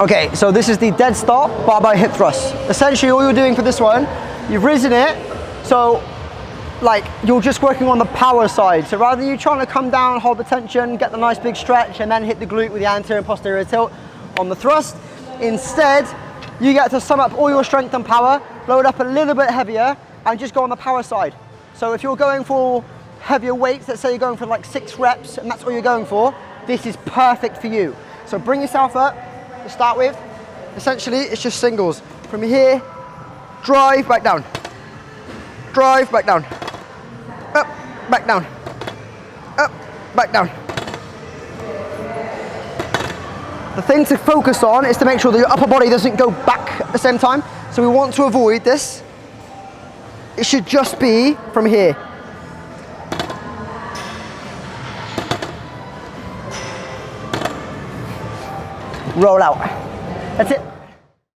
Okay, so this is the dead start barbell hip thrust. Essentially all you're doing for this one, you've risen it, so like you're just working on the power side. So rather than you trying to come down, hold the tension, get the nice big stretch, and then hit the glute with the anterior and posterior tilt on the thrust, instead you get to sum up all your strength and power, load up a little bit heavier, and just go on the power side. So if you're going for heavier weights, let's say you're going for like 6 reps and that's all you're going for, this is perfect for you. So bring yourself up to start with. Essentially, it's just singles. From here, drive back down. Drive back down. Up, back down. Up, back down. The thing to focus on is to make sure that your upper body doesn't go back at the same time. So we want to avoid this. It should just be from here. Roll out. That's it.